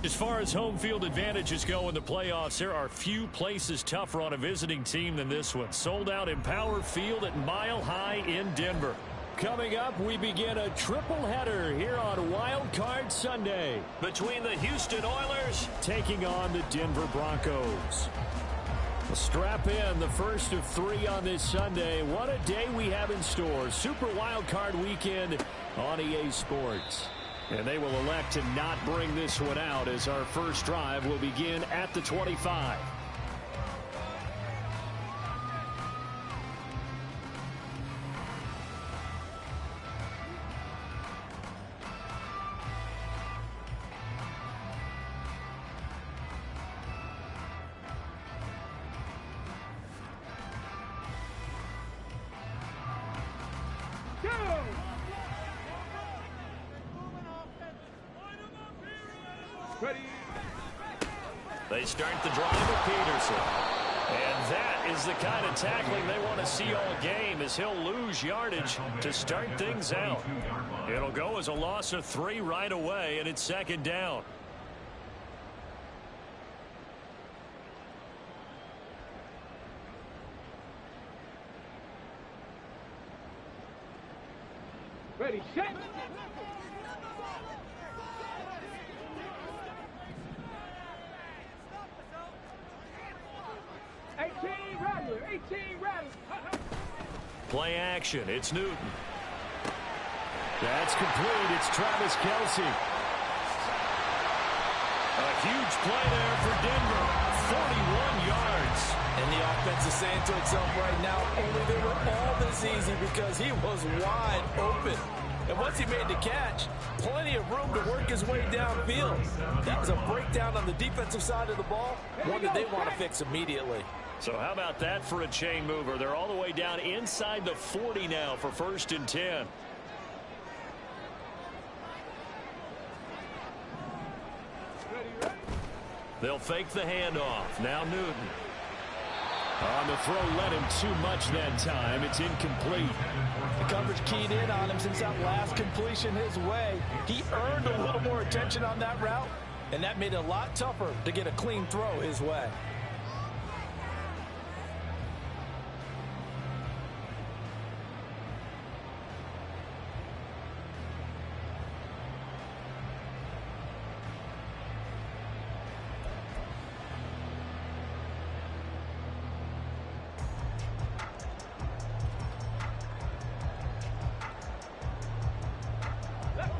As far as home field advantages go in the playoffs, there are few places tougher on a visiting team than this one. Sold out in Power Field at Mile High in Denver. Coming up, we begin a triple header here on Wild Card Sunday between the Houston Oilers taking on the Denver Broncos. Well, strap in, the first of 3 on this Sunday. What a day we have in store. Super Wild Card Weekend on EA Sports. And they will elect to not bring this one out as our first drive will begin at the 25. They start the drive with Peterson. And that is the kind of tackling they want to see all game as he'll lose yardage to start things out. It'll go as a loss of 3 right away, and it's second down. Ready, set. Play action. It's Newton. That's complete. It's Travis Kelce. A huge play there for Denver. 41 yards. And the offense is saying to itself right now, only they were all this easy because he was wide open. And once he made the catch, plenty of room to work his way downfield. That was a breakdown on the defensive side of the ball, one that they want to fix immediately. So how about that for a chain mover? They're all the way down inside the 40 now for 1st and 10. They'll fake the handoff. Now Newton. On the throw, led him too much that time. It's incomplete. The coverage keyed in on him since that last completion his way. He earned a little more attention on that route, and that made it a lot tougher to get a clean throw his way.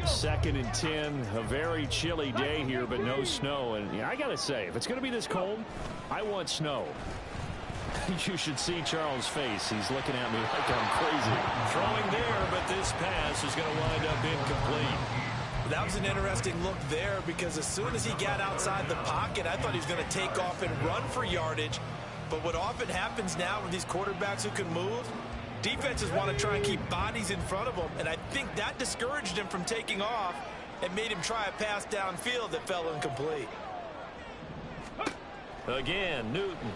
Second and 10, a very chilly day here, but no snow. And yeah, I got to say, if it's going to be this cold, I want snow. You should see Charles' face. He's looking at me like I'm crazy. Throwing there, but this pass is going to wind up incomplete. That was an interesting look there because as soon as he got outside the pocket, I thought he was going to take off and run for yardage. But what often happens now with these quarterbacks who can move, defenses want to try and keep bodies in front of him, and I think that discouraged him from taking off and made him try a pass downfield that fell incomplete. Again, Newton.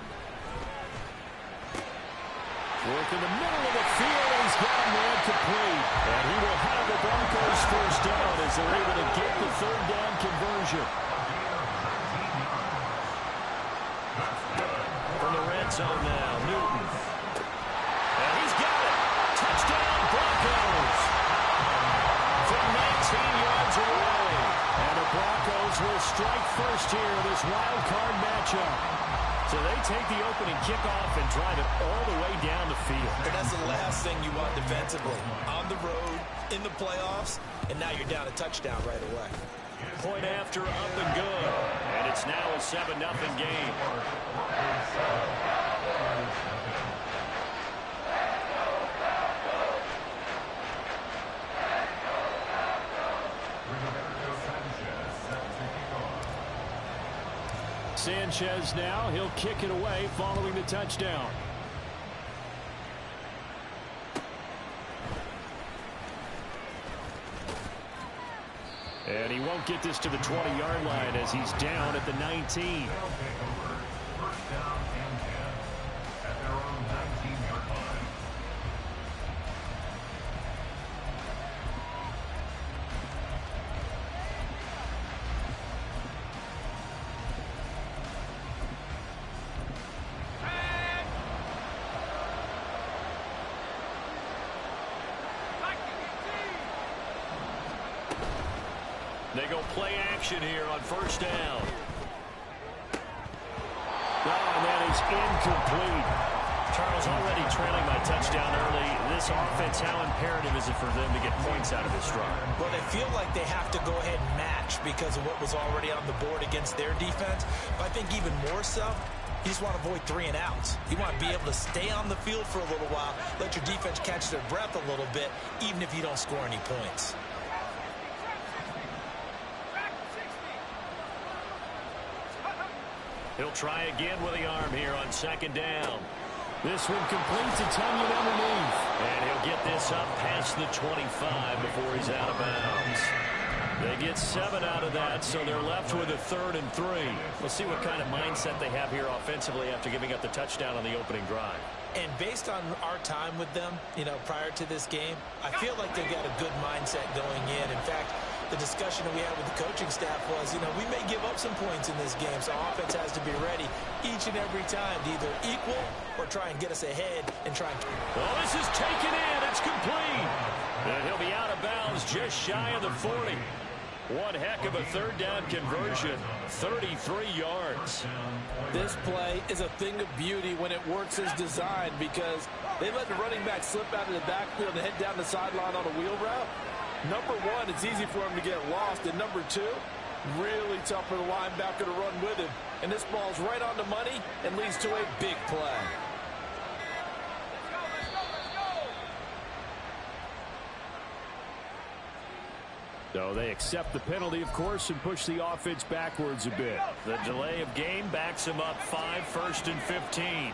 Work in the middle of the field, and he's got him there complete. And he will have the Broncos first down as they're able to get the 3rd down conversion. From the red zone now, Newton. And he's got it. Touchdown, Broncos. From 19 yards away. And the Broncos will strike first here in this wild card matchup. So they take the opening kickoff and drive it all the way down the field. And that's the last thing you want defensively. On the road, in the playoffs, and now you're down a touchdown right away. Point after, up and good. And it's now a 7-0 game. Sanchez now, he'll kick it away following the touchdown. And he won't get this to the 20-yard line as he's down at the 19. They go play action here on first down. Oh, and that is incomplete. Charles, already trailing by touchdown early. This offense, how imperative is it for them to get points out of this drive? Well, they feel like they have to go ahead and match because of what was already on the board against their defense. But I think even more so, you just want to avoid 3 and outs. You want to be able to stay on the field for a little while, let your defense catch their breath a little bit, even if you don't score any points. He'll try again with the arm here on second down. This one complete to Tunyon underneath. And he'll get this up past the 25 before he's out of bounds. They get 7 out of that, so they're left with a 3rd and 3. We'll see what kind of mindset they have here offensively after giving up the touchdown on the opening drive. And based on our time with them, prior to this game, I feel like they've got a good mindset going in. In fact, the discussion that we had with the coaching staff was, we may give up some points in this game, so offense has to be ready each and every time to either equal or try and get us ahead and try and... Oh, this is taken in. It's complete. And he'll be out of bounds just shy of the 40. One heck of a 3rd down conversion. 33 yards. This play is a thing of beauty when it works as designed because they let the running back slip out of the backfield and head down the sideline on a wheel route. Number one, it's easy for him to get lost. And number two, really tough for the linebacker to run with him. And this ball's right on the money and leads to a big play. So they accept the penalty, of course, and push the offense backwards a bit. The delay of game backs them up 5, 1st and 15.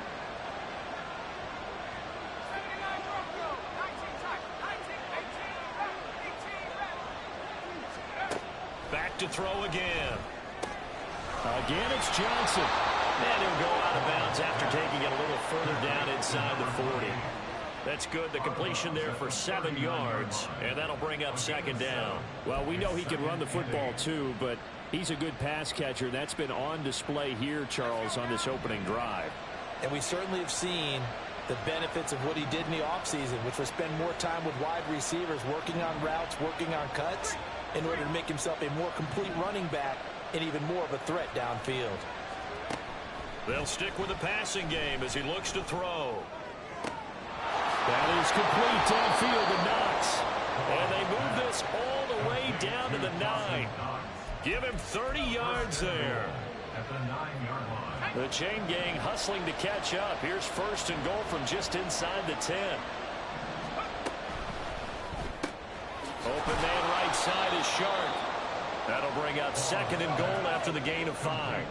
Back to throw again. Again, it's Johnson. And he'll go out of bounds after taking it a little further down inside the 40. That's good. The completion there for 7 yards, and that'll bring up second down. Well, we know he can run the football too, but he's a good pass catcher. That's been on display here, Charles, on this opening drive. And we certainly have seen the benefits of what he did in the offseason, which was spend more time with wide receivers, working on routes, working on cuts, in order to make himself a more complete running back and even more of a threat downfield. They'll stick with the passing game as he looks to throw. That is complete downfield to Knox. And they move this all the way down to the 9. Give him 30 yards there. The chain gang hustling to catch up. Here's 1st and goal from just inside the 10. Open man right side is Sharp. That'll bring up 2nd and goal after the gain of 5.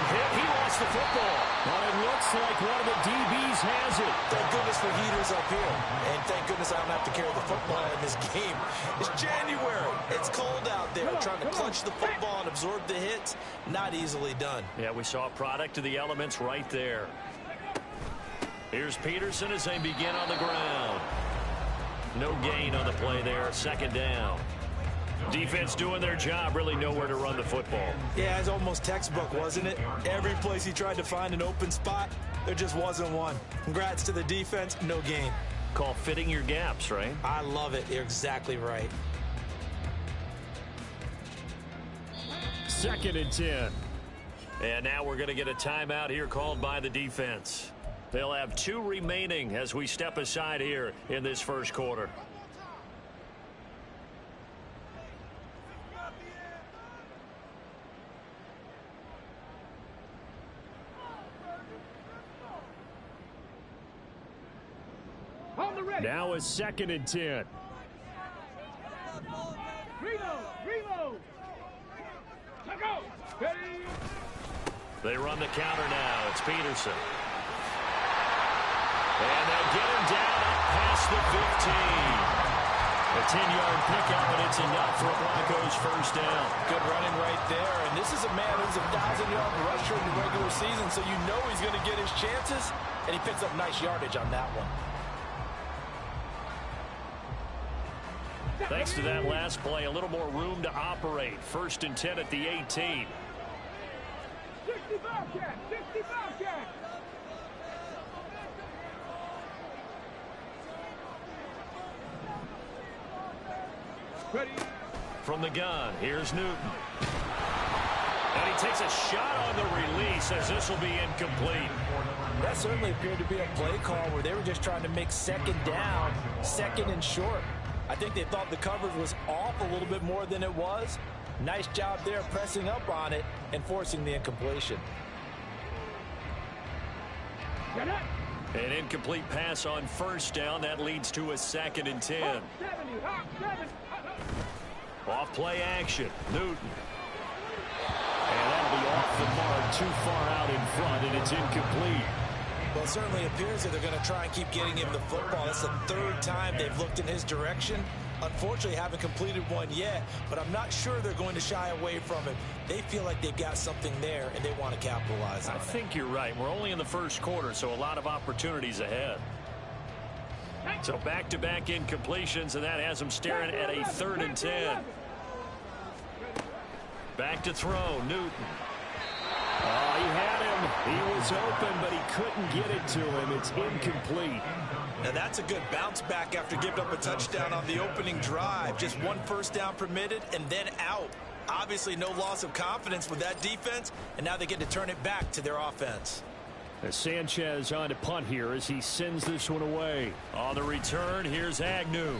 He lost the football. But it looks like one of the DBs has it. Thank goodness for heaters up here. And thank goodness I don't have to carry the football in this game. It's January. It's cold out there. Trying to clutch the football and absorb the hits, not easily done. Yeah, we saw a product of the elements right there. Here's Peterson as they begin on the ground. No gain on the play there. 2nd down. Defense doing their job, really nowhere to run the football. Yeah, it's almost textbook, wasn't it? Every place he tried to find an open spot, there just wasn't one. Congrats to the defense, no gain. Call fitting your gaps, right? I love it. You're exactly right. 2nd and 10. And now we're going to get a timeout here called by the defense. They'll have 2 remaining as we step aside here in this first quarter. Now is 2nd and 10. Reload. They run the counter now. It's Peterson. And they'll get him down up past the 15. A 10-yard pickup, and it's enough for a Broncos 1st down. Good running right there. And this is a man who's a 1,000-yard rusher in the regular season, so you know he's going to get his chances. And he picks up nice yardage on that one. Thanks to that last play, a little more room to operate. 1st and 10 at the 18. 65 catch. Ready. From the gun, here's Newton. And he takes a shot on the release as this will be incomplete. That certainly appeared to be a play call where they were just trying to make second down, second and short. I think they thought the coverage was off a little bit more than it was. Nice job there pressing up on it and forcing the incompletion. An incomplete pass on first down. That leads to a 2nd and 10. Off play action. Newton. And that'll be off the mark, too far out in front, and it's incomplete. Well, it certainly appears that they're going to try and keep getting him the football. That's the 3rd time they've looked in his direction. Unfortunately, haven't completed one yet, but I'm not sure they're going to shy away from him. They feel like they've got something there, and they want to capitalize on it. I think you're right. We're only in the first quarter, so a lot of opportunities ahead. So back-to-back incompletions, and that has them staring at a 3rd and 10. Back to throw, Newton. Oh, he had him. He was open, but he couldn't get it to him. It's incomplete. Now that's a good bounce back after giving up a touchdown on the opening drive. Just 1 first down permitted and then out. Obviously no loss of confidence with that defense, and now they get to turn it back to their offense. As Sanchez on to punt here as he sends this one away. On the return, here's Agnew.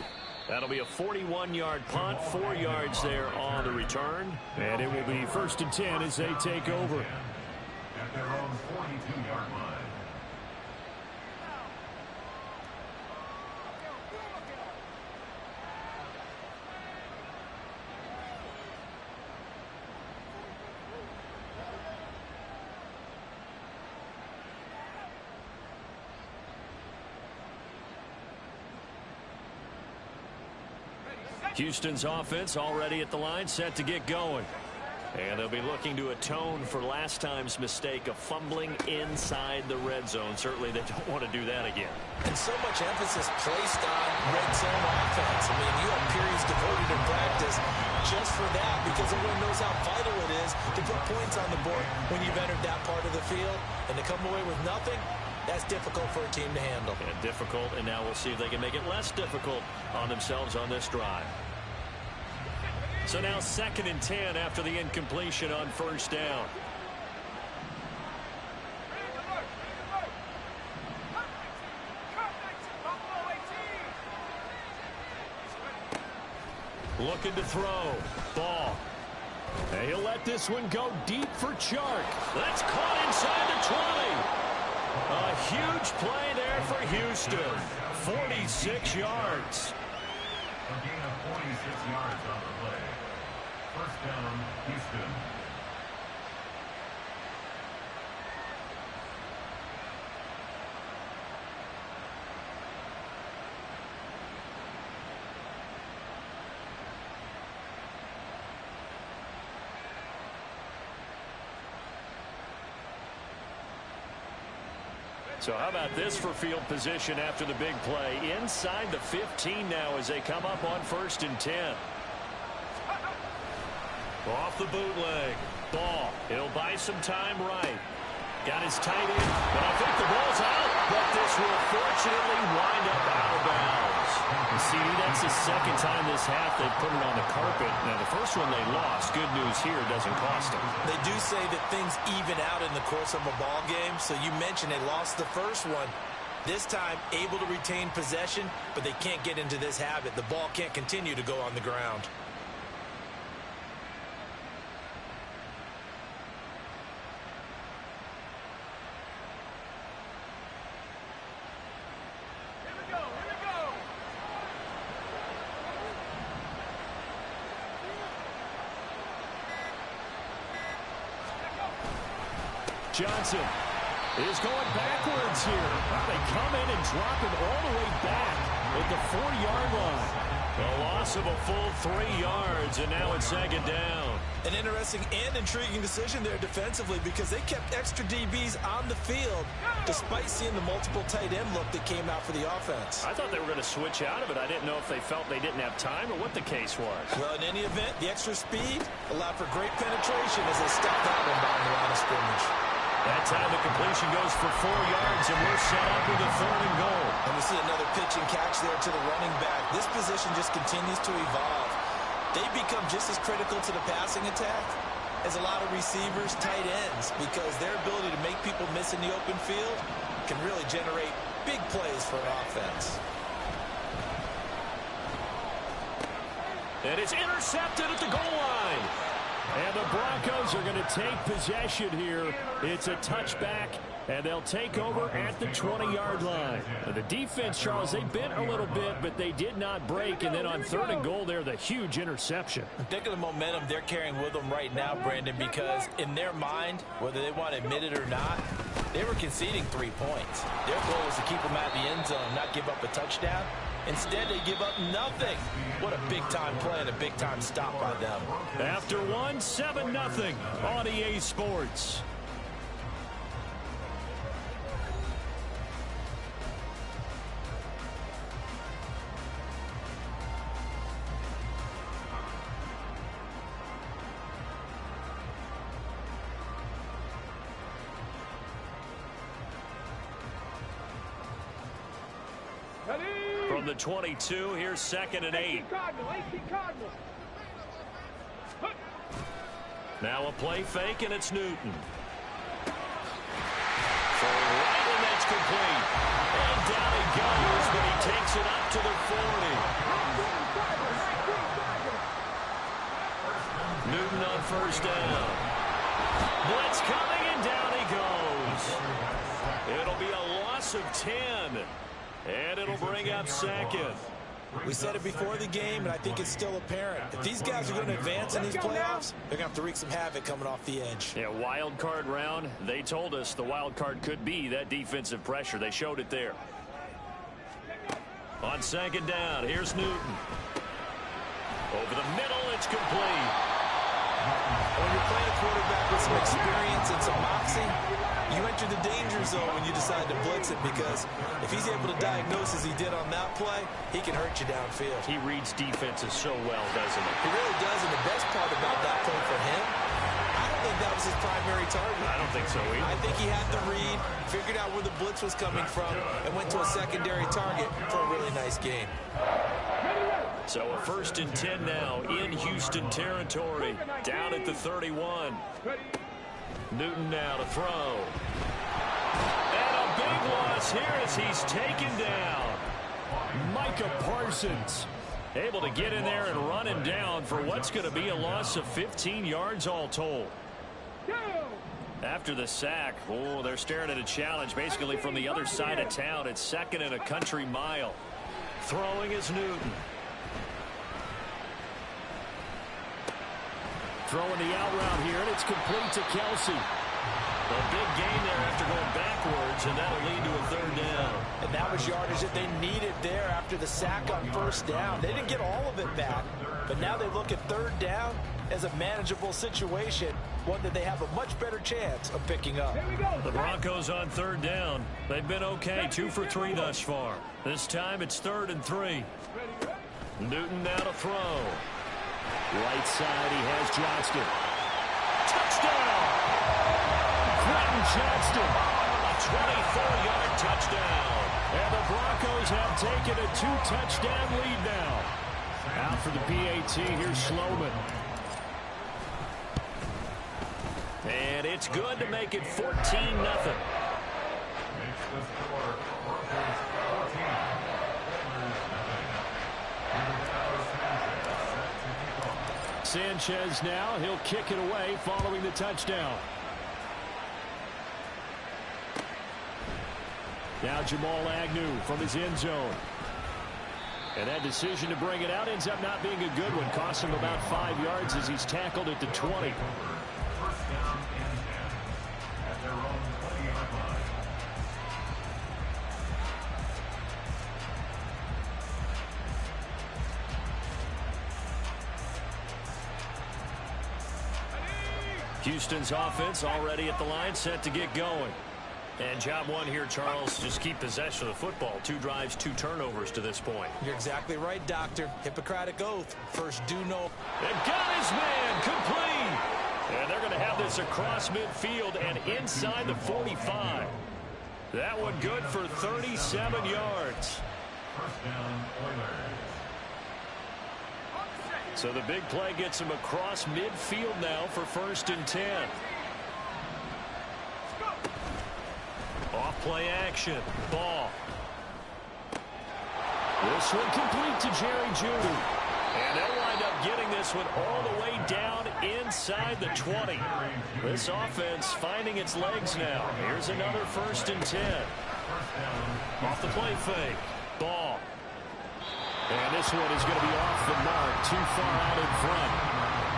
That'll be a 41-yard punt, 4 yards there on the return. And it will be 1st and 10 as they take over. At their own 42-yard line. Houston's offense already at the line, set to get going. And they'll be looking to atone for last time's mistake of fumbling inside the red zone. Certainly they don't want to do that again. And so much emphasis placed on red zone offense. I mean, you have periods devoted in practice just for that because everyone knows how vital it is to put points on the board when you've entered that part of the field. And to come away with nothing, that's difficult for a team to handle. And difficult, and now we'll see if they can make it less difficult on themselves on this drive. So now 2nd and 10 after the incompletion on first down. Looking to throw. Ball. And he'll let this one go deep for Chark. That's caught inside the 20. A huge play there for Houston. 46 yards. A gain of 46 yards on the play. First down, Houston. So how about this for field position after the big play? Inside the 15 now as they come up on 1st and 10. Off the bootleg. Ball. He'll buy some time right. Got his tight end, but I think the ball's out. But this will fortunately wind up out of bounds. You see, that's the 2nd time this half they've put it on the carpet. Now, the first one they lost. Good news here, doesn't cost them. They do say that things even out in the course of a ball game. So you mentioned they lost the first one. This time, able to retain possession, but they can't get into this habit. The ball can't continue to go on the ground. Johnson is going backwards here. They come in and drop him all the way back at the 4-yard line. A loss of a full 3 yards, and now it's 2nd down. An interesting and intriguing decision there defensively because they kept extra DBs on the field despite seeing the multiple tight end look that came out for the offense. I thought they were going to switch out of it. I didn't know if they felt they didn't have time or what the case was. Well, in any event, the extra speed allowed for great penetration as they stepped out and behind the line of scrimmage. That time the completion goes for 4 yards, and we're set up with a 3rd and goal. And we see another pitch and catch there to the running back. This position just continues to evolve. they become just as critical to the passing attack as a lot of receivers, tight ends, because their ability to make people miss in the open field can really generate big plays for an offense. And it's intercepted at the goal line. And the Broncos are going to take possession here. It's a touchback, and they'll take over at the 20-yard line. The defense, Charles, they bent a little bit, but they did not break. And then on 3rd and goal there, the huge interception. Think of the momentum they're carrying with them right now, Brandon, because in their mind, whether they want to admit it or not, they were conceding 3 points. Their goal was to keep them out of the end zone, not give up a touchdown. Instead, they give up nothing. What a big-time play and a big-time stop by them. After one, 7-0 on EA Sports. From the 22, here's 2nd and 8. Now a play fake, and it's Newton. Throwing right, and that's complete. And down he goes, but he takes it up to the 40. Newton on 1st down. Blitz coming, and down he goes. It'll be a loss of 10. And it'll bring up 2nd. We said it before the game, and I think it's still apparent. If these guys are going to advance in these playoffs, they're going to have to wreak some havoc coming off the edge. Yeah, wild card round. They told us the wild card could be that defensive pressure. They showed it there. On 2nd down, here's Newton. Over the middle, it's complete. When you're playing a quarterback with some experience and some moxie, you enter the danger zone when you decide to blitz it, because if he's able to diagnose as he did on that play, he can hurt you downfield. He reads defenses so well, doesn't he? He really does, and the best part about that play for him, I don't think that was his primary target. I don't think so either. I think he had the read, figured out where the blitz was coming from, and went to a secondary target for a really nice game. So a 1st and 10 now in Houston territory, down at the 31. Newton now to throw. And a big loss here as he's taken down. Micah Parsons able to get in there and run him down for what's going to be a loss of 15 yards all told. After the sack, oh, they're staring at a challenge basically from the other side of town. It's 2nd and a country mile. Throwing is Newton. Throwing the out route here, and it's complete to Kelsey. A big gain there after going backwards, and that'll lead to a 3rd down. And that was yardage that they needed there after the sack on 1st down. They didn't get all of it back, but now they look at 3rd down as a manageable situation, one that they have a much better chance of picking up. The Broncos on 3rd down. They've been okay, 2 for 3 thus far. This time it's 3rd and 3. Newton now to throw. Right side, he has Johnston. Touchdown! Quentin Johnston, a 24-yard touchdown. And the Broncos have taken a 2-touchdown lead now. Out for the PAT, here's Sloman. And it's good to make it 14-0. Sanchez now, he'll kick it away following the touchdown. Now Jamal Agnew from his end zone. And that decision to bring it out ends up not being a good one. Costs him about 5 yards as he's tackled at the 20. 1st down and 10 at their own 20-yard line. Houston's offense already at the line, set to get going. And job one here, Charles, just keep possession of the football. 2 drives, 2 turnovers to this point. You're exactly right, Doctor. Hippocratic oath. First, do no. They've got his man complete. And they're going to have this across midfield and inside the 45. That one good for 37 yards. 1st down, Oilers. So the big play gets him across midfield now for 1st and 10. Off play action. Ball. This one complete to Jerry Jeudy. And they'll wind up getting this one all the way down inside the 20. This offense finding its legs now. Here's another 1st and 10. Off the play fake. Ball. And this one is going to be off the mark, too far out in front.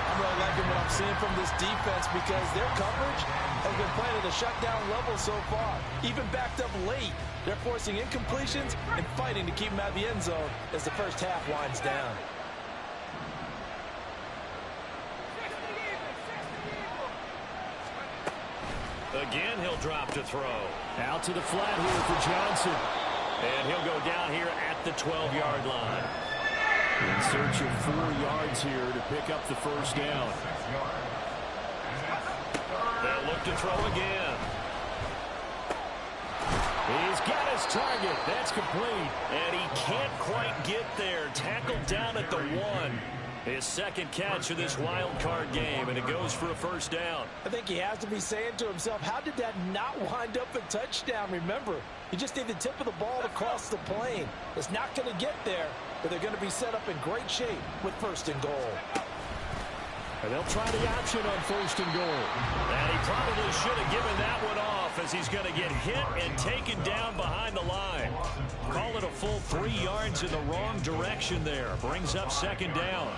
I'm really liking what I'm seeing from this defense because their coverage has been playing at a shutdown level so far. Even backed up late, they're forcing incompletions and fighting to keep them out of the end zone as the first half winds down. Again, he'll drop to throw. Out to the flat here for Johnson. And he'll go down here at the 12-yard line. In search of 4 yards here to pick up the first down. They'll look to throw again. He's got his target. That's complete. And he can't quite get there. Tackled down at the 1. His second catch of this wild card game, and it goes for a first down. I think he has to be saying to himself, how did that not wind up a touchdown? Remember, you just need the tip of the ball to cross the plane. It's not going to get there, but they're going to be set up in great shape with 1st and goal. And they'll try the option on 1st and goal. And he probably should have given that one off as he's going to get hit and taken down behind the line. Call it a full 3 yards in the wrong direction there. Brings up 2nd down.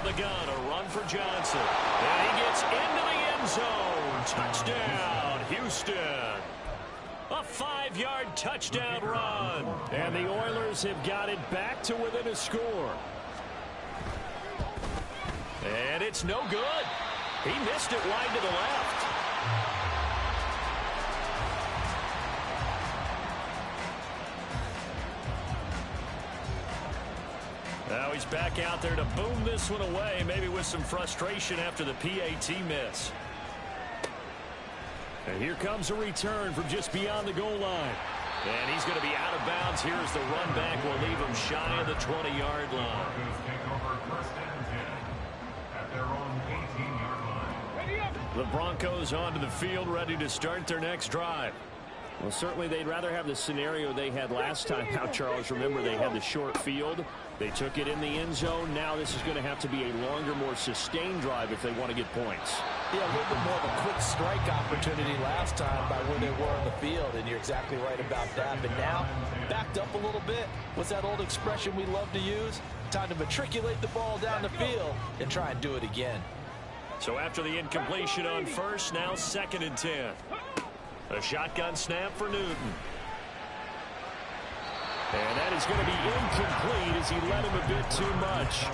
The gun, a run for Johnson. And he gets into the end zone. Touchdown, Houston. A 5-yard touchdown run. And the Oilers have got it back to within a score. And it's no good. He missed it wide to the left. Now he's back out there to boom this one away, maybe with some frustration after the PAT miss. And here comes a return from just beyond the goal line. And he's going to be out of bounds here as the run back will leave him shy of the 20-yard line. The Broncos onto the field, ready to start their next drive. Well, certainly they'd rather have the scenario they had last time out, Charles. Remember, they had the short field. They took it in the end zone. Now this is going to have to be a longer, more sustained drive if they want to get points. Yeah, a little bit more of a quick strike opportunity last time by where they were on the field, and you're exactly right about that. But now, backed up a little bit. What's that old expression we love to use? Time to matriculate the ball down the field and try and do it again. So after the incompletion on 1st, now 2nd and 10. A shotgun snap for Newton. And that is going to be incomplete as he led him a bit too much.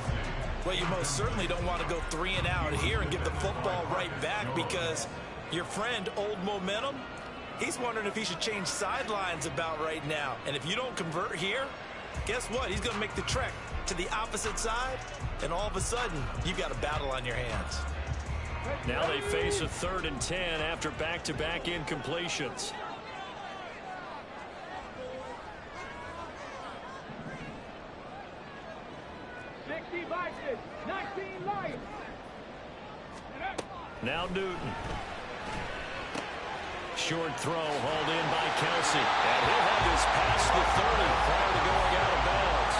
Well, you most certainly don't want to go 3 and out here and give the football right back because your friend, Old Momentum, he's wondering if he should change sidelines about right now. And if you don't convert here, guess what? He's going to make the trek to the opposite side, and all of a sudden, you've got a battle on your hands. Now they face a 3rd and 10 after back-to-back incompletions. Now Newton. Short throw hauled in by Kelsey. And he'll have this past the 30 prior to going out of bounds.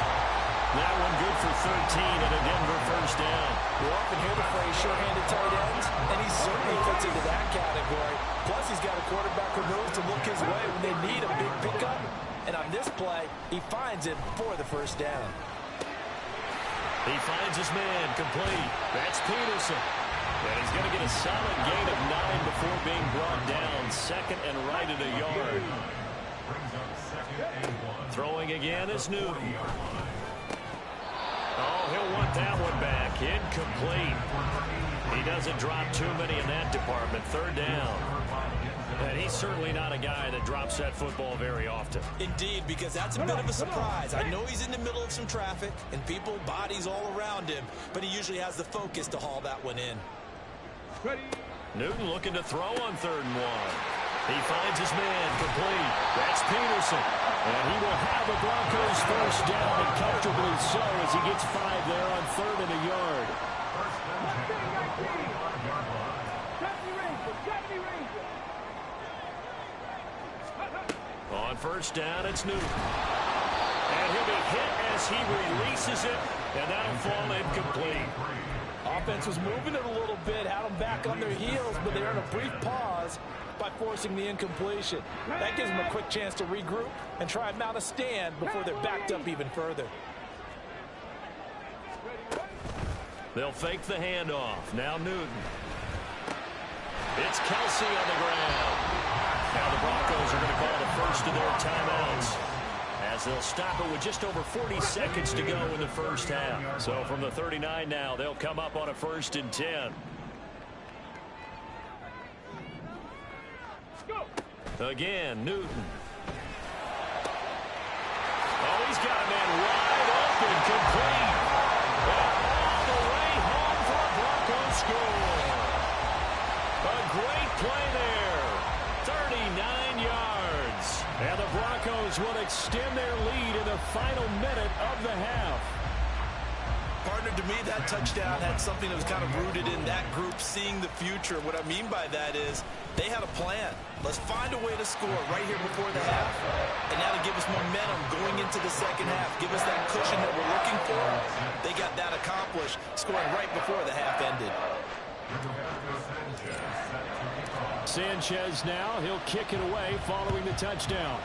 That one good for 13 and a Denver first down. We often hear the phrase short-handed tight ends, and he certainly fits into that category. Plus, he's got a quarterback removed to look his way when they need a big pickup. And on this play, he finds it for the first down. He finds his man complete. That's Peterson. And he's going to get a solid gain of 9 before being brought down. 2nd and right at a yard. Throwing again is Newton. Oh, he'll want that one back. Incomplete. He doesn't drop too many in that department. 3rd down. And he's certainly not a guy that drops that football very often. Indeed, because that's a bit of a surprise. I know he's in the middle of some traffic and people, bodies all around him, but he usually has the focus to haul that one in. Newton looking to throw on 3rd and 1. He finds his man complete. That's Peterson. And he will have the Broncos first down, and comfortably so, as he gets 5 there on 3rd and a yard. On first down, it's Newton. And he'll be hit as he releases it, and that'll fall incomplete. Offense was moving it a little bit, had them back on their heels, but they're in a brief pause by forcing the incompletion. That gives them a quick chance to regroup and try and mount a stand before they're backed up even further. They'll fake the handoff. Now Newton. It's Kelsey on the ground. Now the Broncos are going to call the first of their timeouts, as they'll stop it with just over 40 seconds to go in the first half. So from the 39 now, they'll come up on a 1st and 10. Again, Newton. Oh, he's got a man wide open, complete. And all the way home for a Broncos score. A great play there. 39 yards. And the Broncos will extend their lead in the final minute of the half. Partner, to me, that touchdown had something that was kind of rooted in that group seeing the future. What I mean by that is they had a plan. Let's find a way to score right here before the half. And now to give us momentum going into the second half. Give us that cushion that we're looking for. They got that accomplished, scoring right before the half ended. Sanchez now, he'll kick it away following the touchdown.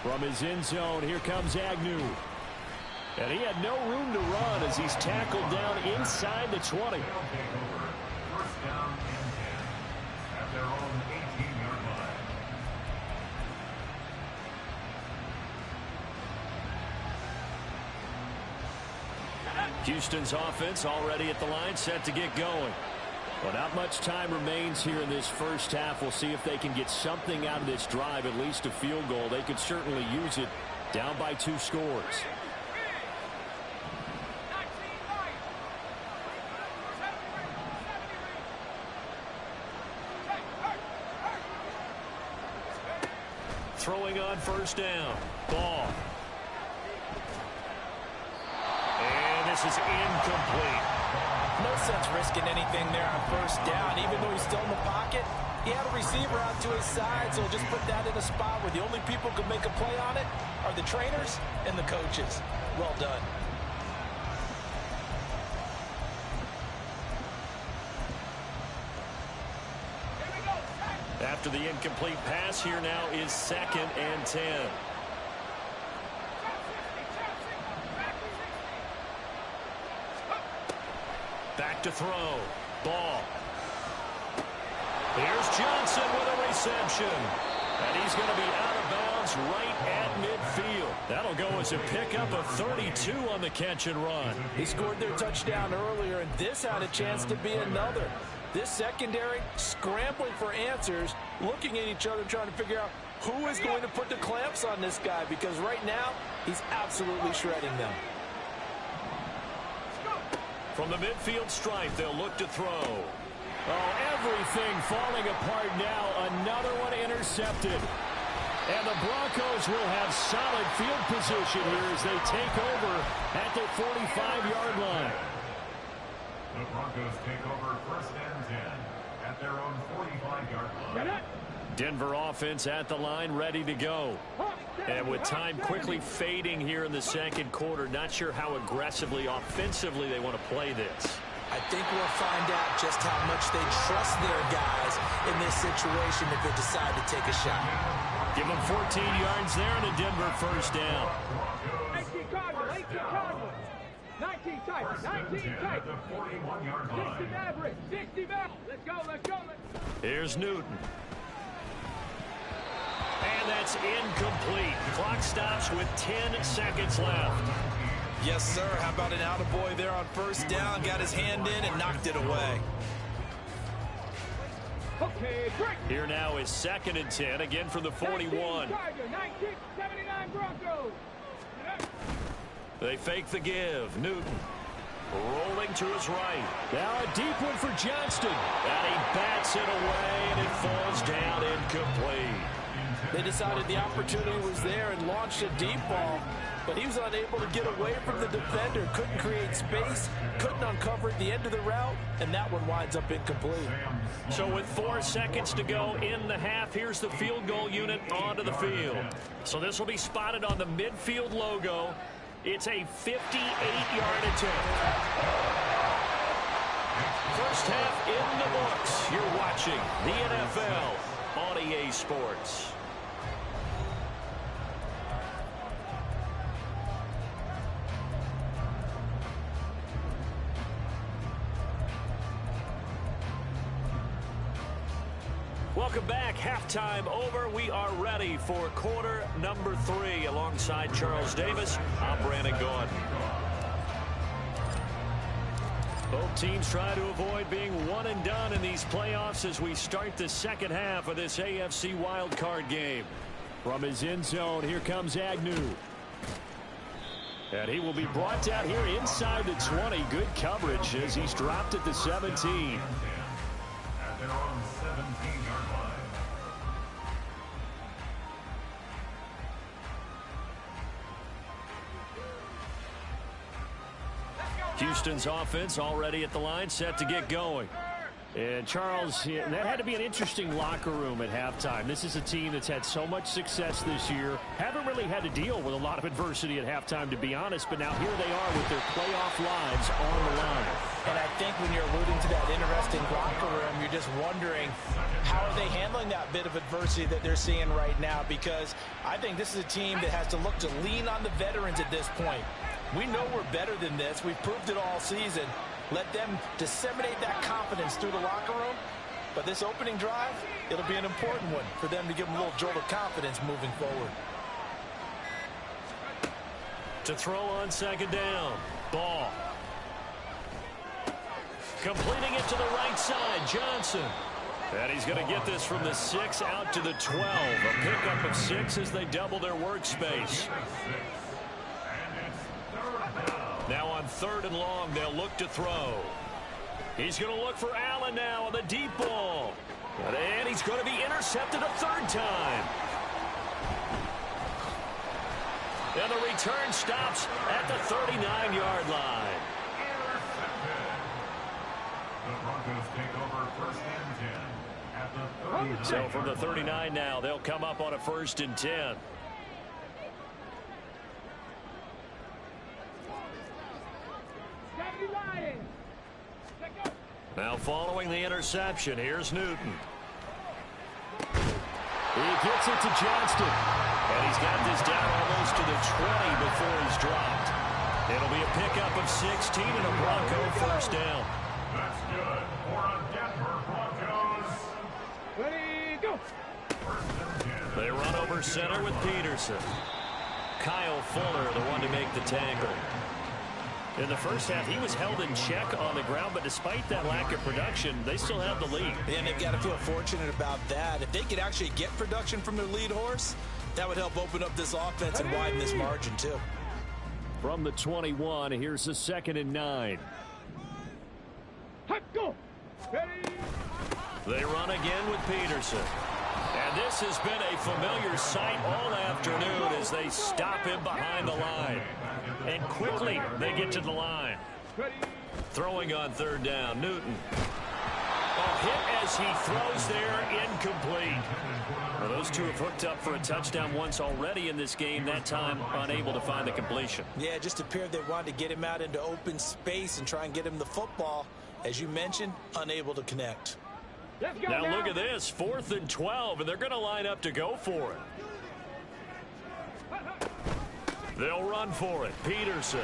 From his end zone, here comes Agnew. And he had no room to run as he's tackled down inside the 20. First down and 10 at their own 18-yard line. Houston's offense already at the line, set to get going. Well, not much time remains here in this first half. We'll see if they can get something out of this drive, at least a field goal. They could certainly use it, down by 2 scores. Throwing on first down. Ball. And this is incomplete. No sense risking anything there on first down. Even though he's still in the pocket, he had a receiver out to his side, so just put that in a spot where the only people who can make a play on it are the trainers and the coaches. Well done. After the incomplete pass, here now is 2nd and 10. Back to throw. Ball. Here's Johnson with a reception. And he's going to be out of bounds right at midfield. That'll go as a pickup of 32 on the catch and run. He scored their touchdown earlier, and this had a chance to be another. This secondary scrambling for answers, looking at each other, trying to figure out who is going to put the clamps on this guy, because right now he's absolutely shredding them. From the midfield stripe, they'll look to throw. Oh, everything falling apart now. Another one intercepted. And the Broncos will have solid field position here as they take over at their 45-yard line. The Broncos take over 1st and 10 at their own 45-yard line. Denver offense at the line, ready to go. And with time quickly fading here in the second quarter, not sure how aggressively, offensively they want to play this. I think we'll find out just how much they trust their guys in this situation if they decide to take a shot. Give them 14 yards there and a Denver first down. 18 Cardinals, 18 Cardinals. 19 Titans, 19 Titans. 60 Mavericks, 60 Mavericks. Let's go, let's go. Here's Newton. And that's incomplete. Clock stops with 10 seconds left. Yes, sir. How about an attaboy there on first down? Got his hand in and knocked it away. Okay, break. Here now is 2nd and 10, again from the 41. 19 79 Broncos. They fake the give. Newton rolling to his right. Now a deep one for Johnston. And he bats it away, and it falls down incomplete. They decided the opportunity was there and launched a deep ball, but he was unable to get away from the defender. Couldn't create space, couldn't uncover at the end of the route, and that one winds up incomplete. So with 4 seconds to go in the half, here's the field goal unit onto the field. So this will be spotted on the midfield logo. It's a 58-yard attempt. First half in the books. You're watching the NFL on EA Sports. Welcome back. Halftime over. We are ready for quarter number 3. Alongside Charles Davis, I'm Brandon Gaudin. Both teams try to avoid being one and done in these playoffs as we start the second half of this AFC wildcard game. From his end zone, here comes Agnew. And he will be brought down here inside the 20. Good coverage as he's dropped at the 17. At their own 17-yard line. Houston's offense already at the line, set to get going. And Charles, that had to be an interesting locker room at halftime. This is a team that's had so much success this year. Haven't really had to deal with a lot of adversity at halftime, to be honest. But now here they are with their playoff lives on the line. And I think when you're alluding to that interesting locker room, you're just wondering how are they handling that bit of adversity that they're seeing right now, because I think this is a team that has to look to lean on the veterans at this point. We know we're better than this. We've proved it all season. Let them disseminate that confidence through the locker room. But this opening drive, it'll be an important one for them to give them a little jolt of confidence moving forward. To throw on second down. Ball. Completing it to the right side, Johnson. And he's going to get this from the 6 out to the 12. A pickup of 6 as they double their workspace. Now on 3rd and long, they'll look to throw. He's going to look for Allen now on the deep ball. And he's going to be intercepted a 3rd time. And the return stops at the 39-yard line. The Broncos take over 1st and 10 at the 39. So from the 39 now, they'll come up on a 1st and 10. Now following the interception, here's Newton. He gets it to Johnston. And he's got this down almost to the 20 before he's dropped. It'll be a pickup of 16 and a Bronco 1st down. That's good for a Denver Broncos. Ready, go. 1st and 10. They run over center with Peterson. Kyle Fuller, the one to make the tackle. In the first half, he was held in check on the ground, but despite that lack of production, they still have the lead. And they've got to feel fortunate about that. If they could actually get production from their lead horse, that would help open up this offense and widen this margin, too. From the 21, here's the 2nd and 9. Hot, go. Ready. They run again with Peterson. And this has been a familiar sight all afternoon as they stop him behind the line. And quickly, they get to the line. Ready. Throwing on 3rd down, Newton. A hit as he throws there, incomplete. Well, those two have hooked up for a touchdown once already in this game, that time unable to find the completion. Yeah, it just appeared they wanted to get him out into open space and try and get him the football. As you mentioned, unable to connect. Let's go Now look at this, 4th and 12, and they're going to line up to go for it. They'll run for it. Peterson.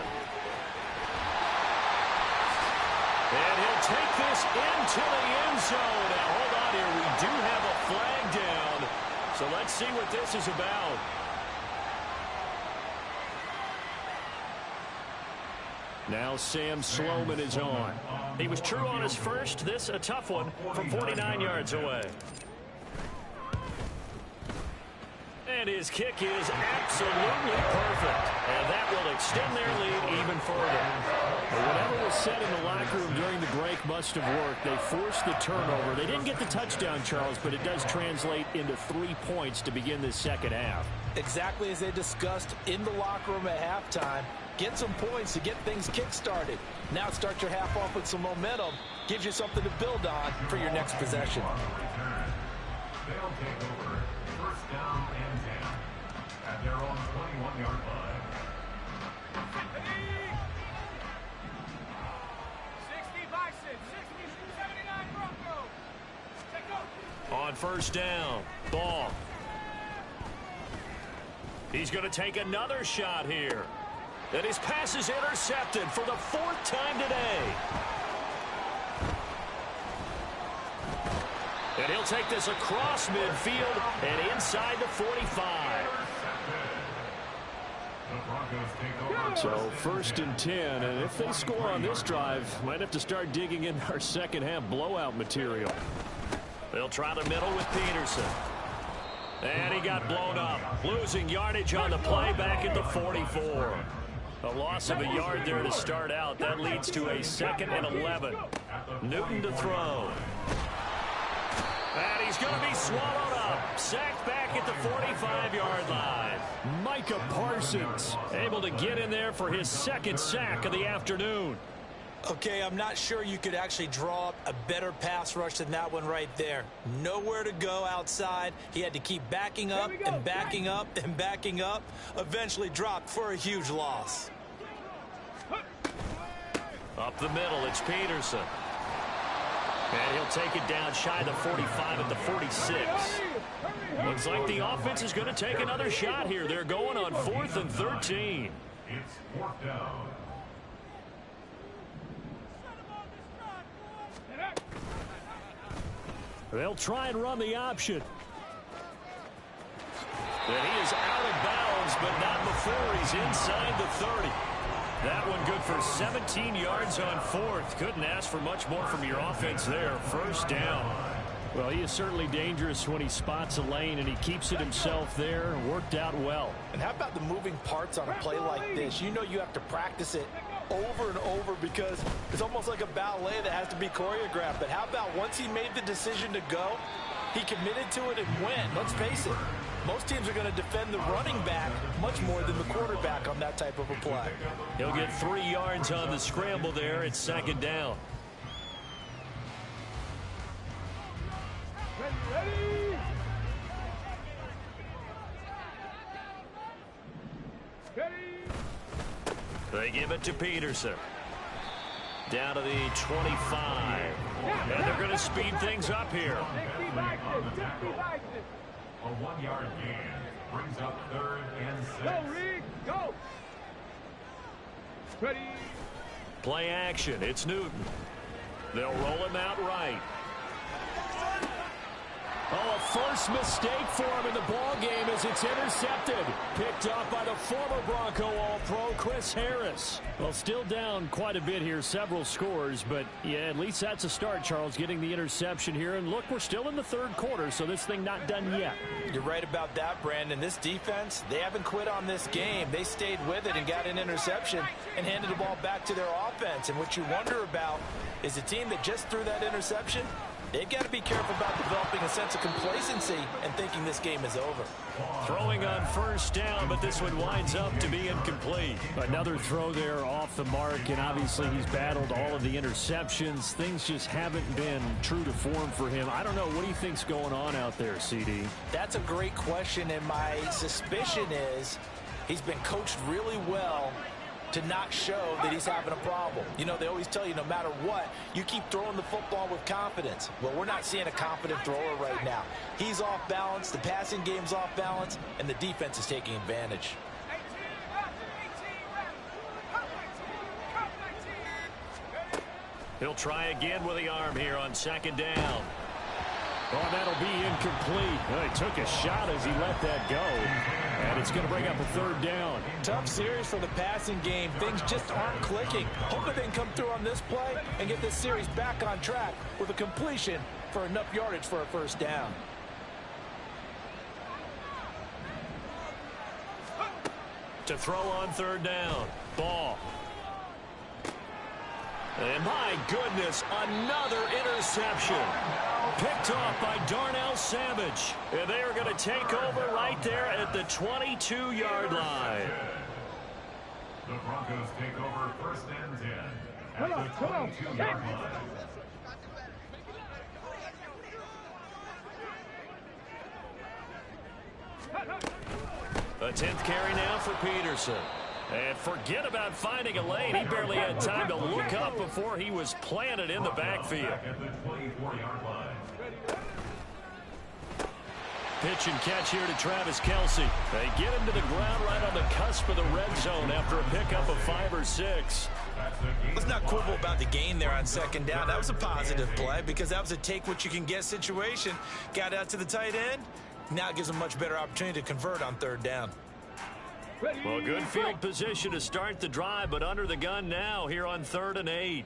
And he'll take this into the end zone. Now, hold on here. We do have a flag down. So let's see what this is about. Now Sam Sloman is on. He was true on his first. This a tough one from 49 yards away. And his kick is absolutely perfect. And that will extend their lead even further. But whatever was said in the locker room during the break must have worked. They forced the turnover. They didn't get the touchdown, Charles, but it does translate into 3 points to begin this second half. Exactly as they discussed in the locker room at halftime. Get some points to get things kick-started. Now start your half off with some momentum. Gives you something to build on for your next possession. They'll take over first down and 10 at their own 21-yard line. 60 Bison, 79 Broncos. On first down, ball. He's going to take another shot here. And his pass is intercepted for the 4th time today. And he'll take this across midfield and inside the 45. So 1st and 10, and if they score on this drive, might have to start digging in our second half blowout material. They'll try the middle with Peterson. And he got blown up, losing yardage on the play back at the 44. A loss of a yard there to start out. That leads to a 2nd and 11. Newton to throw. And he's going to be swallowed up. Sacked back at the 45-yard line. Micah Parsons able to get in there for his 2nd sack of the afternoon. Okay, I'm not sure you could actually draw up a better pass rush than that one right there. Nowhere to go outside. He had to keep backing up and backing up and backing up. Eventually dropped for a huge loss. Up the middle, it's Peterson. And he'll take it down shy of the 45 at the 46. Looks like the offense is going to take another shot here. They're going on 4th and 13. It's 4th down. They'll try and run the option. And he is out of bounds, but not before he's inside the 30. That one good for 17 yards on 4th. Couldn't ask for much more from your offense there. 1st down. Well, he is certainly dangerous when he spots a lane, and he keeps it himself there. Worked out well. And how about the moving parts on a play like this? You know you have to practice it over and over because it's almost like a ballet that has to be choreographed. But how about once he made the decision to go, he committed to it and went. Let's face it, most teams are going to defend the running back much more than the quarterback on that type of a play. He'll get 3 yards on the scramble there. It's 2nd down. Ready? Ready? They give it to Peterson. Down to the 25. And they're going to speed things up here. 60 Bison, 60 Bison. A 1-yard gain brings up 3rd and 6. Go, Reed, go. Ready? Play action. It's Newton. They'll roll him out right. Oh, a first mistake for him in the ball game as it's intercepted. Picked up by the former Bronco All-Pro, Chris Harris. Well, still down quite a bit here, several scores, but yeah, at least that's a start, Charles, getting the interception here. And look, we're still in the 3rd quarter, so this thing not done yet. You're right about that, Brandon. This defense, they haven't quit on this game. They stayed with it and got an interception and handed the ball back to their offense. And what you wonder about is a team that just threw that interception, they've got to be careful about developing a sense of complacency and thinking this game is over. Throwing on 1st down, but this one winds up to be incomplete. Another throw there off the mark, and obviously he's battled all of the interceptions. Things just haven't been true to form for him. I don't know. What do you think's going on out there, CD? That's a great question, and my suspicion is he's been coached really well to not show that he's having a problem. You know, they always tell you no matter what, you keep throwing the football with confidence. Well, we're not seeing a confident thrower right now. He's off balance, the passing game's off balance, and the defense is taking advantage. He'll try again with the arm here on 2nd down. Oh, that'll be incomplete. Well, he took a shot as he let that go. And it's going to bring up a third down. Tough series for the passing game. Things just aren't clicking. Hopefully they can come through on this play and get this series back on track with a completion for enough yardage for a first down. To throw on third down. Ball. And my goodness, another interception. Picked off by Darnell Savage. And they are going to take over right there at the 22-yard line. The Broncos take over first and 10 at the 22-yard line. A 10th carry now for Peterson. And forget about finding a lane. He barely had time to look up before he was planted in the backfield. Pitch and catch here to Travis Kelce. They get him to the ground right on the cusp of the red zone after a pickup of 5 or 6. Let's not quibble about the gain there on second down. That was a positive play because that was a take-what-you-can-get situation. Got out to the tight end. Now it gives them a much better opportunity to convert on third down. Well, good field position to start the drive, but under the gun now here on 3rd and 8.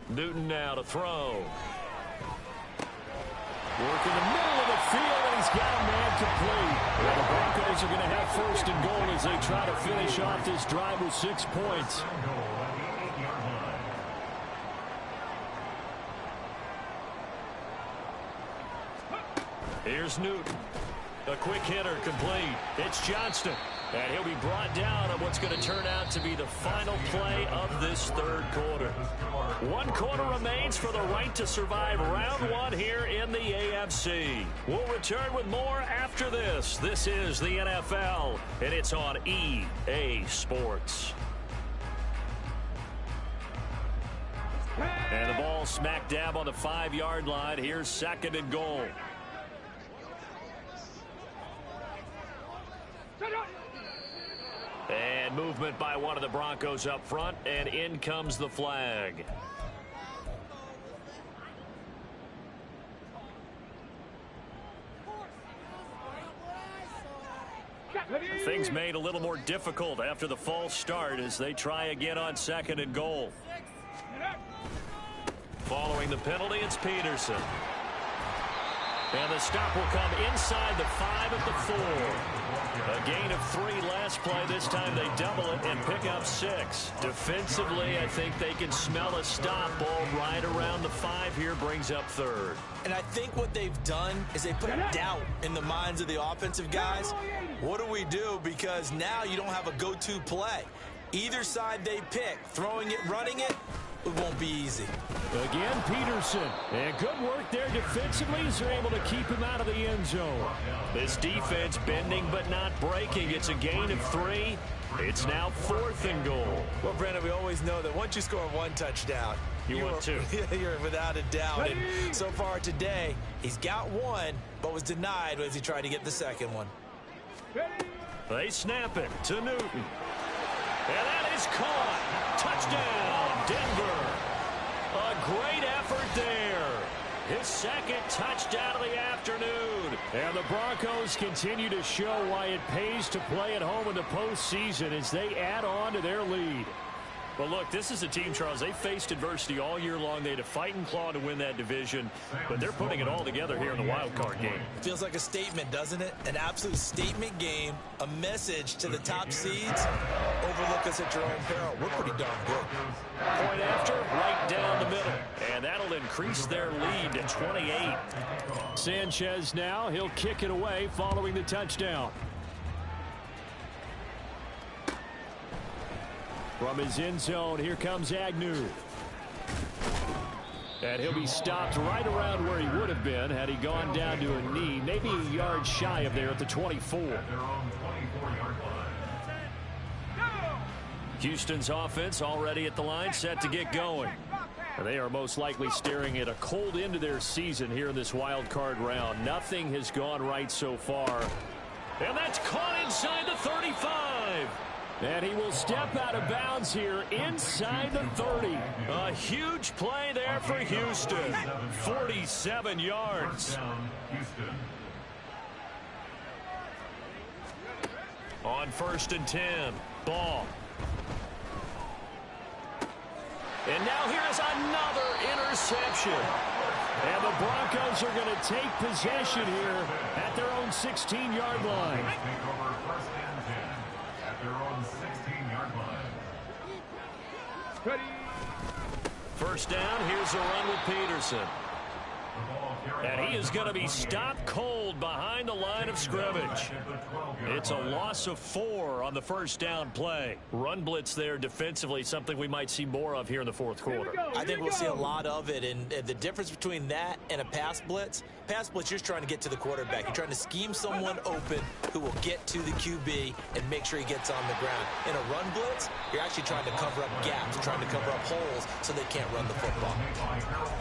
Newton now to throw. Work in the middle of the field, and he's got a man complete. Well, the Broncos are going to have 1st and goal as they try to finish off this drive with 6 points. Here's Newton. A quick hitter complete. It's Johnston. And he'll be brought down on what's going to turn out to be the final play of this 3rd quarter. 1 quarter remains for the right to survive round 1 here in the AFC. We'll return with more after this. This is the NFL, and it's on EA Sports. And the ball smack dab on the 5-yard line. Here's 2nd and goal. And movement by one of the Broncos up front, and in comes the flag. Things made a little more difficult after the false start as they try again on 2nd and goal. Following the penalty, it's Peterson. And the stop will come inside the 5 at the 4. A gain of 3 last play. This time they double it and pick up 6. Defensively, I think they can smell a stop. Ball right around the 5 here brings up 3rd. And I think what they've done is they put doubt in the minds of the offensive guys. What do we do? Because now you don't have a go-to play. Either side they pick, throwing it, running it, it won't be easy. Again, Peterson. And good work there defensively as they're able to keep him out of the end zone. This defense bending but not breaking. It's a gain of 3. It's now 4th and goal. Well, Brandon, we always know that once you score 1 touchdown, you want 2. You're without a doubt. And so far today, he's got 1, but was denied as he tried to get the 2nd one. They snap it to Newton. And that is caught. Touchdown, Denver. A great effort there. His 2nd touchdown of the afternoon. And the Broncos continue to show why it pays to play at home in the postseason as they add on to their lead. Well, look, this is a team, Charles. They faced adversity all year long. They had to fight and claw to win that division, but they're putting it all together here in the wild card game. Feels like a statement, doesn't it? An absolute statement game, a message to the top seeds. Overlook us at your own peril. We're pretty darn good. Point after, right down the middle, and that'll increase their lead to 28. Sanchez now, he'll kick it away following the touchdown. From his end zone, here comes Agnew. And he'll be stopped right around where he would have been had he gone down to a knee, maybe a yard shy of there at the 24. Houston's offense already at the line, set to get going. And they are most likely staring at a cold end to their season here in this wild card round. Nothing has gone right so far. And that's caught inside the 35. And he will step out of bounds here inside the 30. A huge play there for Houston. 47 yards. On 1st and 10. Ball. And now here's another interception. And the Broncos are going to take possession here at their own 16-yard line. Take over 1st and 10 at their own 16-yard line. Ready. First down, here's a run with Peterson. And he is going to be stopped cold behind the line of scrimmage. It's a loss of 4 on the first down play. Run blitz there defensively, something we might see more of here in the fourth quarter. I think we'll see a lot of it, and the difference between that and a pass blitz, you're just trying to get to the quarterback. You're trying to scheme someone open who will get to the QB and make sure he gets on the ground. In a run blitz, you're actually trying to cover up gaps, trying to cover up holes so they can't run the football.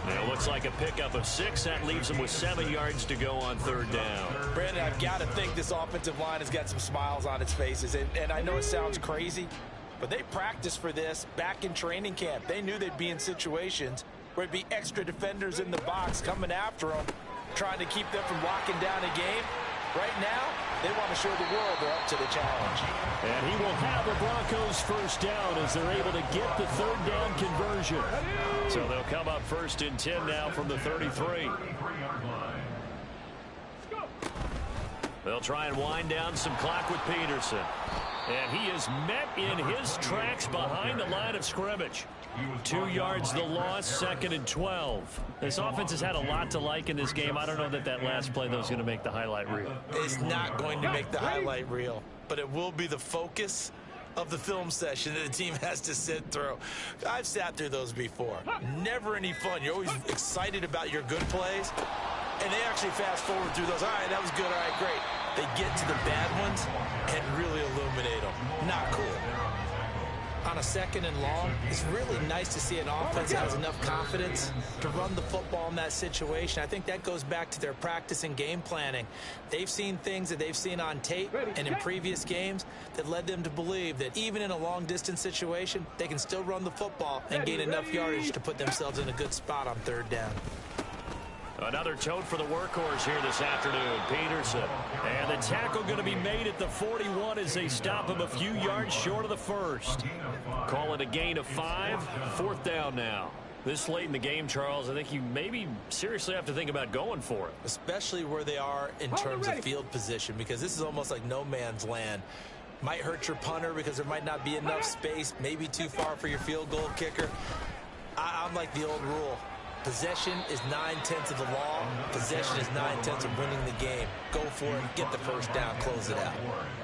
It looks like a pickup of 6. That leaves them with 7 yards to go on 3rd down. Brandon, I've got to think this offensive line has got some smiles on its faces. And I know it sounds crazy, but they practiced for this back in training camp. They knew they'd be in situations where it'd be extra defenders in the box coming after them, trying to keep them from locking down a game. Right now, they want to show the world they're up to the challenge. And he will have the Broncos first down as they're able to get the 3rd down conversion. So they'll come up 1st and 10 now from the 33. They'll try and wind down some clock with Peterson. And he is met in his tracks behind the line of scrimmage. 2 yards the loss, 2nd and 12. This offense has had a lot to like in this game. I don't know that last play, though, is going to make the highlight reel. It's not going to make the highlight reel, but it will be the focus of the film session that the team has to sit through. I've sat through those before. Never any fun. You're always excited about your good plays, and they actually fast forward through those. All right, that was good. All right, great. They get to the bad ones and really illuminate them. Not cool. On a 2nd and long, it's really nice to see an offense that has enough confidence to run the football in that situation. I think that goes back to their practice and game planning. They've seen things that they've seen on tape and in previous games that led them to believe that even in a long-distance situation, they can still run the football and gain enough yardage to put themselves in a good spot on 3rd down. Another tote for the workhorse here this afternoon, Peterson. And the tackle going to be made at the 41 as they stop him a few yards short of the 1st. Call it a gain of 5. 4th down now. This late in the game, Charles, I think you maybe seriously have to think about going for it. Especially where they are in terms of field position, because this is almost like no man's land. Might hurt your punter because there might not be enough space, maybe too far for your field goal kicker. I'm like the old rule. Possession is 9/10 of the law. Possession is 9/10 of winning the game. Go for it, get the first down, close it out.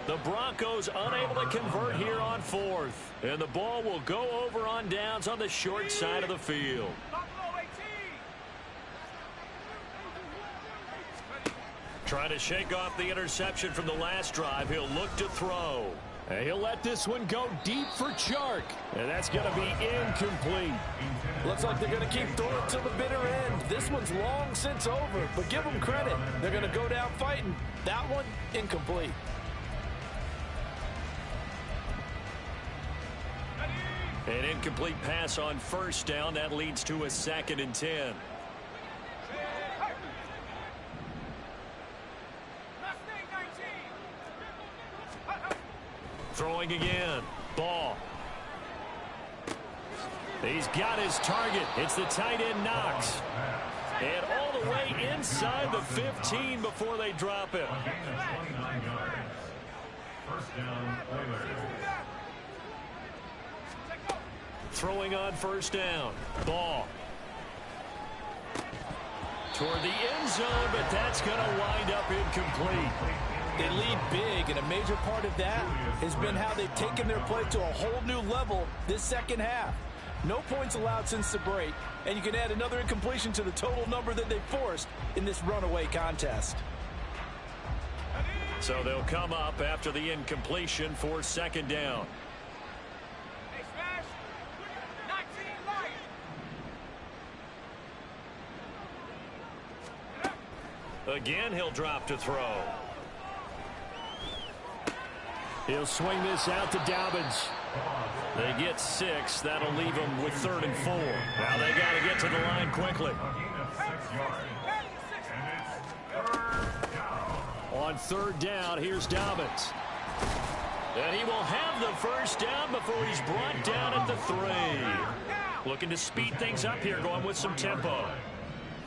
The Broncos unable to convert here on 4th. And the ball will go over on downs on the short side of the field. Trying to shake off the interception from the last drive. He'll look to throw. And he'll let this one go deep for Chark. And that's going to be incomplete. Looks like they're going to keep throwing till the bitter end. This one's long since over, but give them credit. They're going to go down fighting. That one, incomplete. An incomplete pass on 1st down. That leads to a 2nd and 10. Throwing again. Ball. He's got his target. It's the tight end Knox. And all the way inside the 15 before they drop it. Throwing on 1st down. Ball. Toward the end zone, but that's going to wind up incomplete. They lead big, and a major part of that has been how they've taken their play to a whole new level this 2nd half. No points allowed since the break, and you can add another incompletion to the total number that they forced in this runaway contest. So they'll come up after the incompletion for 2nd down. Again, he'll drop to throw. He'll swing this out to Dobbins. They get 6. That'll leave them with 3rd and 4. Now they got to get to the line quickly. On 3rd down, here's Dobbins. And he will have the first down before he's brought down at the 3. Looking to speed things up here, going with some tempo.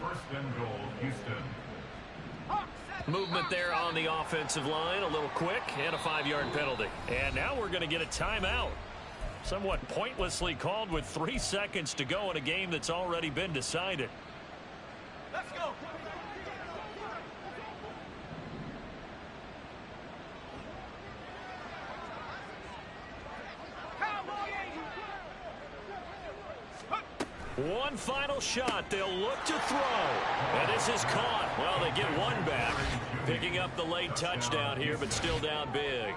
First and goal, Houston. Movement there on the offensive line, a little quick, and a 5-yard penalty. And now we're going to get a timeout. Somewhat pointlessly called with 3 seconds to go in a game that's already been decided. Let's go. One final shot. They'll look to throw. And this is caught. Well, they get one back. Picking up the late touchdown here, but still down big.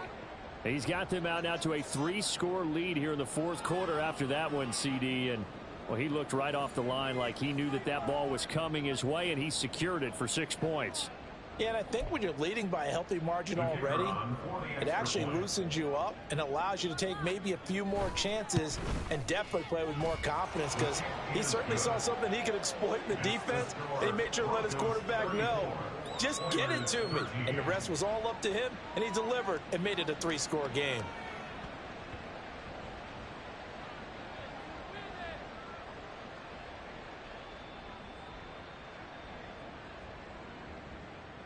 He's got them out now to a 3-score lead here in the 4th quarter after that one, CD. And, well, he looked right off the line like he knew that that ball was coming his way, and he secured it for 6 points. Yeah, and I think when you're leading by a healthy margin already, it actually loosens you up and allows you to take maybe a few more chances and definitely play with more confidence, because he certainly saw something he could exploit in the defense, and he made sure to let his quarterback know, just get it to me. And the rest was all up to him, and he delivered and made it a 3-score game.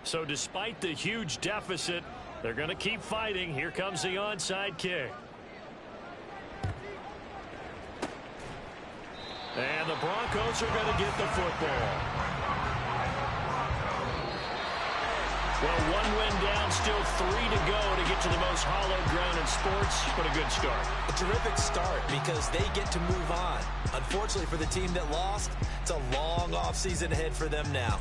So despite the huge deficit, they're going to keep fighting. Here comes the onside kick. And the Broncos are going to get the football. Well, 1 win down, still 3 to go to get to the most hallowed ground in sports, but a good start. A terrific start because they get to move on. Unfortunately for the team that lost, it's a long offseason ahead for them now.